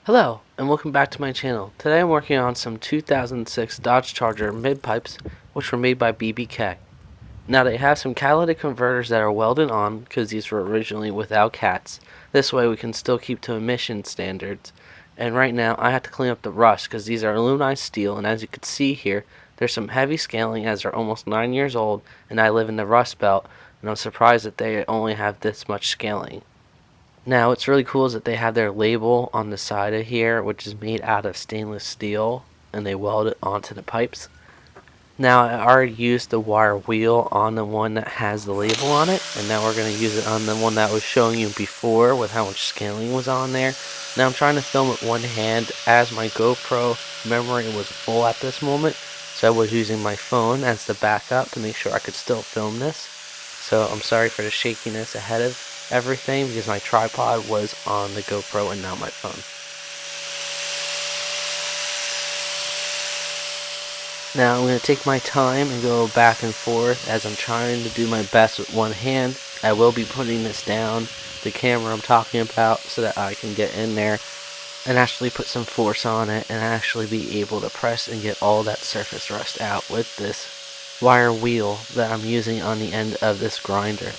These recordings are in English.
Hello, and welcome back to my channel. Today I'm working on some 2006 Dodge Charger mid-pipes, which were made by BBK. Now they have some catalytic converters that are welded on, because these were originally without cats. This way we can still keep to emission standards. And right now I have to clean up the rust, because these are aluminized steel, and as you can see here, there's some heavy scaling as they're almost 9 years old, and I live in the Rust Belt, and I'm surprised that they only have this much scaling. Now, what's really cool is that they have their label on the side of here, which is made out of stainless steel, and they weld it onto the pipes. Now, I already used the wire wheel on the one that has the label on it, and now we're going to use it on the one that was showing you before with how much scaling was on there. Now, I'm trying to film with one hand as my GoPro memory was full at this moment, so I was using my phone as the backup to make sure I could still film this. So I'm sorry for the shakiness ahead of everything because my tripod was on the GoPro and not my phone. Now I'm going to take my time and go back and forth as I'm trying to do my best with one hand. I will be putting this down, the camera I'm talking about, so that I can get in there and actually put some force on it and actually be able to press and get all that surface rust out with this wire wheel that I'm using on the end of this grinder.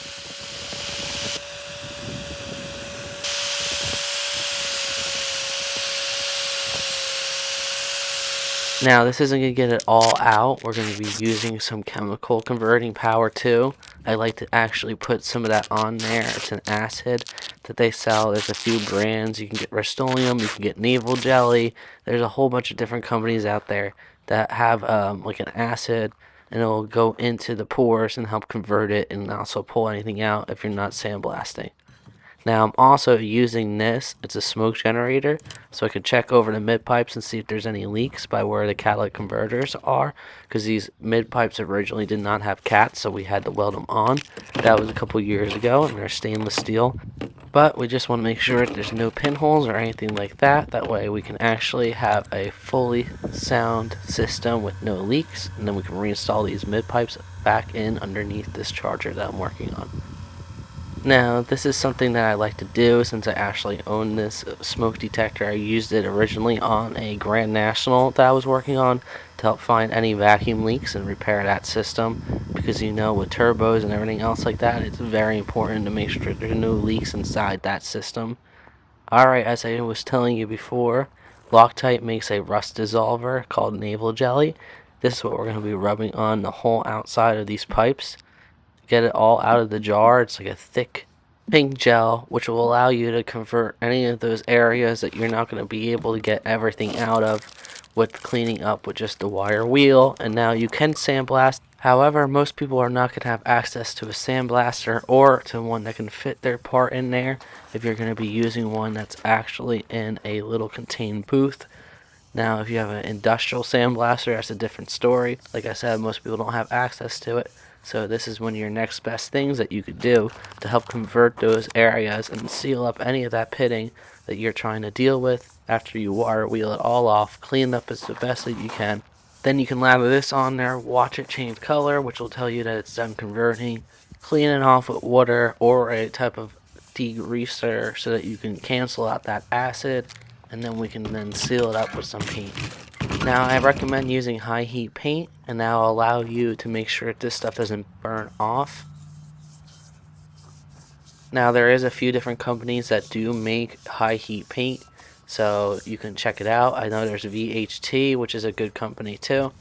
Now this isn't going to get it all out. We're going to be using some chemical converting power too. I like to actually put some of that on there. It's an acid that they sell. There's a few brands. You can get Rust-Oleum, you can get Naval Jelly. There's a whole bunch of different companies out there that have like an acid, and it'll go into the pores and help convert it and also pull anything out if you're not sandblasting. Now I'm also using this, it's a smoke generator, so I can check over the mid pipes and see if there's any leaks by where the catalytic converters are, because these mid pipes originally did not have cats, so we had to weld them on. That was a couple years ago, and they're stainless steel. But we just want to make sure there's no pinholes or anything like that. That way we can actually have a fully sound system with no leaks, and then we can reinstall these mid pipes back in underneath this charger that I'm working on. Now, this is something that I like to do since I actually own this smoke detector. I used it originally on a Grand National that I was working on to help find any vacuum leaks and repair that system, because you know with turbos and everything else like that, it's very important to make sure there's no leaks inside that system. Alright, as I was telling you before, Loctite makes a rust dissolver called Naval Jelly. This is what we're going to be rubbing on the whole outside of these pipes. Get it all out of the jar. It's like a thick pink gel, which will allow you to convert any of those areas that you're not going to be able to get everything out of with cleaning up with just the wire wheel. And now you can sandblast. However, most people are not going to have access to a sandblaster or to one that can fit their part in there if you're going to be using one that's actually in a little contained booth. Now, if you have an industrial sandblaster, that's a different story. Like I said, most people don't have access to it. So this is one of your next best things that you could do to help convert those areas and seal up any of that pitting that you're trying to deal with after you wire wheel it all off, clean it up as the best that you can. Then you can lather this on there, watch it change color, which will tell you that it's done converting. Clean it off with water or a type of degreaser so that you can cancel out that acid, and then we can then seal it up with some paint. Now I recommend using high heat paint, and that will allow you to make sure that this stuff doesn't burn off. Now there is a few different companies that do make high heat paint, so you can check it out. I know there's VHT, which is a good company too.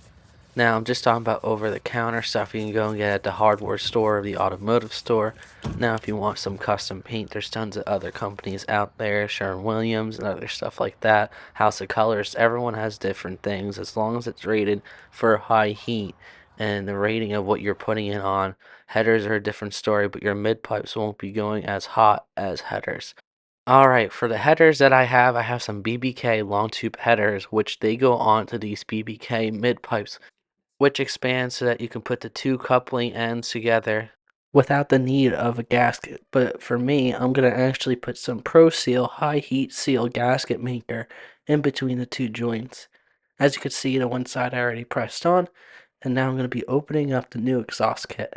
Now I'm just talking about over the counter stuff you can go and get at the hardware store or the automotive store. Now if you want some custom paint, there's tons of other companies out there, Sherwin-Williams and other stuff like that, House of Colors. Everyone has different things as long as it's rated for high heat and the rating of what you're putting it on. Headers are a different story, but your mid pipes won't be going as hot as headers. Alright, for the headers that I have some BBK long tube headers, which they go on to these BBK mid pipes, which expands so that you can put the two coupling ends together without the need of a gasket. But for me, I'm going to actually put some Pro Seal high heat seal gasket maker in between the two joints. As you can see, the one side I already pressed on, and now I'm going to be opening up the new exhaust kit.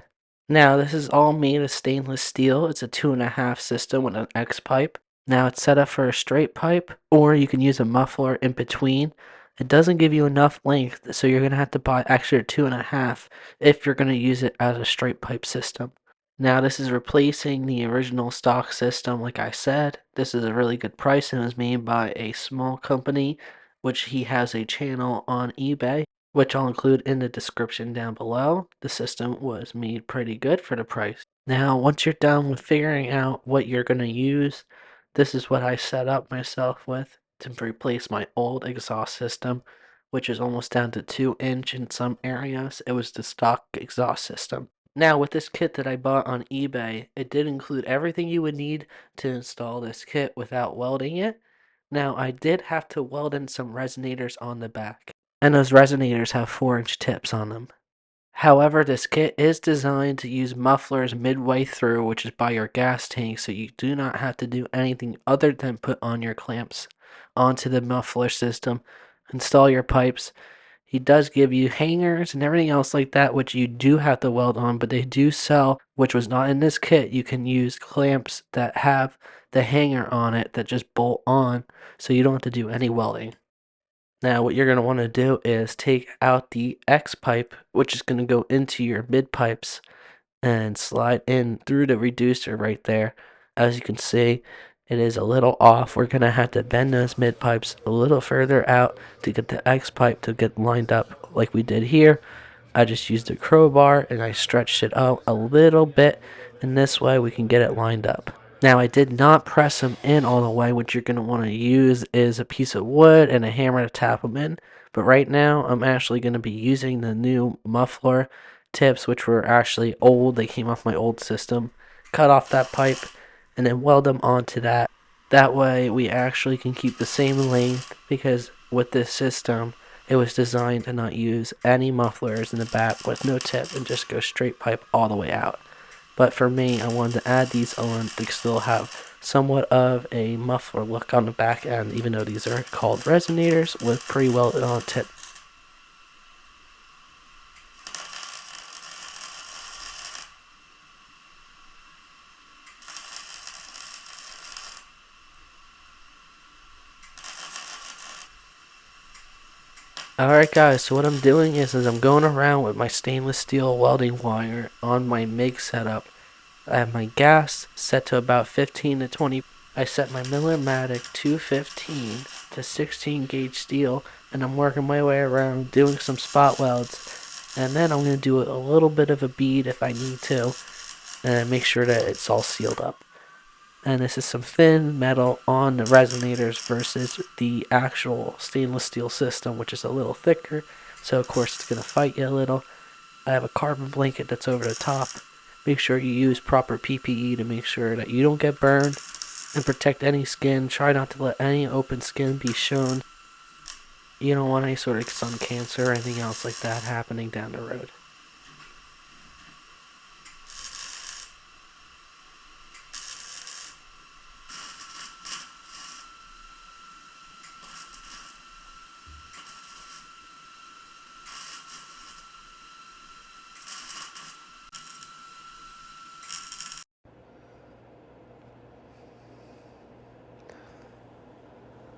Now, this is all made of stainless steel. It's a 2.5 system with an X pipe. Now, it's set up for a straight pipe, or you can use a muffler in between. It doesn't give you enough length, so you're going to have to buy extra 2.5 if you're going to use it as a straight pipe system. Now, this is replacing the original stock system, like I said. This is a really good price and was made by a small company, which he has a channel on eBay, which I'll include in the description down below. The system was made pretty good for the price. Now, once you're done with figuring out what you're going to use, this is what I set up myself with to replace my old exhaust system, which is almost down to 2 inch in some areas. It was the stock exhaust system. Now, with this kit that I bought on eBay, it did include everything you would need to install this kit without welding it. Now, I did have to weld in some resonators on the back, and those resonators have 4-inch tips on them. However, this kit is designed to use mufflers midway through, which is by your gas tank, so you do not have to do anything other than put on your clamps onto the muffler system, install your pipes. He does give you hangers and everything else like that, which you do have to weld on, but they do sell, which was not in this kit. You can use clamps that have the hanger on it that just bolt on, so you don't have to do any welding. Now, what you're going to want to do is take out the X pipe, which is going to go into your mid pipes and slide in through the reducer right there. As you can see, it is a little off. We're going to have to bend those mid pipes a little further out to get the X pipe to get lined up like we did here. I just used a crowbar and I stretched it out a little bit, and this way we can get it lined up. Now, I did not press them in all the way. What you're going to want to use is a piece of wood and a hammer to tap them in. But right now, I'm actually going to be using the new muffler tips, which were actually old. They came off my old system. Cut off that pipe and then weld them onto that. That way, we actually can keep the same length, because with this system, it was designed to not use any mufflers in the back with no tip and just go straight pipe all the way out. But for me, I wanted to add these on to still have somewhat of a muffler look on the back end, even though these are called resonators with pre-welded on tip. Alright guys, so what I'm doing is I'm going around with my stainless steel welding wire on my MIG setup. I have my gas set to about 15 to 20. I set my Millermatic 215 to 16 gauge steel, and I'm working my way around doing some spot welds, and then I'm going to do a little bit of a bead if I need to, and make sure that it's all sealed up. And this is some thin metal on the resonators versus the actual stainless steel system, which is a little thicker, so of course it's going to fight you a little. I have a carbon blanket that's over the top. Make sure you use proper PPE to make sure that you don't get burned, and protect any skin. Try not to let any open skin be shown. You don't want any sort of sun cancer or anything else like that happening down the road.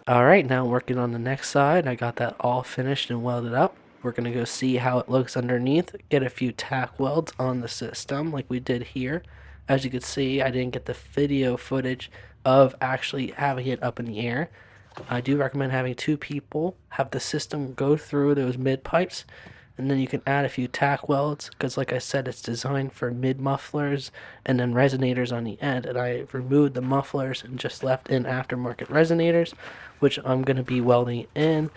Alright, now I'm working on the next side. I got that all finished and welded up. We're going to go see how it looks underneath, get a few tack welds on the system like we did here. As you can see, I didn't get the video footage of actually having it up in the air. I do recommend having two people have the system go through those mid pipes, and then you can add a few tack welds, because like I said, it's designed for mid mufflers and then resonators on the end, and I removed the mufflers and just left in aftermarket resonators, which I'm going to be welding in,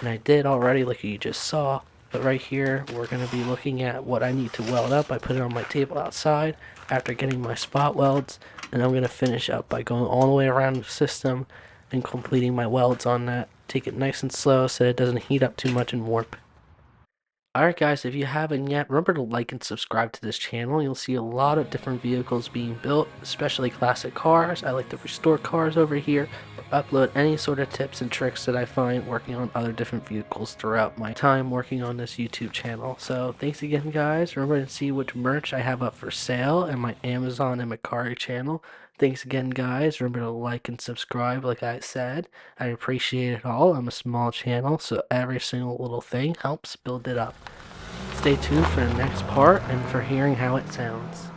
and I did already like you just saw. But right here, we're going to be looking at what I need to weld up. I put it on my table outside after getting my spot welds, and I'm going to finish up by going all the way around the system and completing my welds on that. Take it nice and slow so it doesn't heat up too much and warp. Alright guys, if you haven't yet, remember to like and subscribe to this channel. You'll see a lot of different vehicles being built, especially classic cars. I like to restore cars over here, or upload any sort of tips and tricks that I find working on other different vehicles throughout my time working on this YouTube channel. So thanks again guys. Remember to see which merch I have up for sale in my Amazon and Mercari channel. Thanks again guys. Remember to like and subscribe like I said. I appreciate it all. I'm a small channel, so every single little thing helps build it up. Stay tuned for the next part and for hearing how it sounds.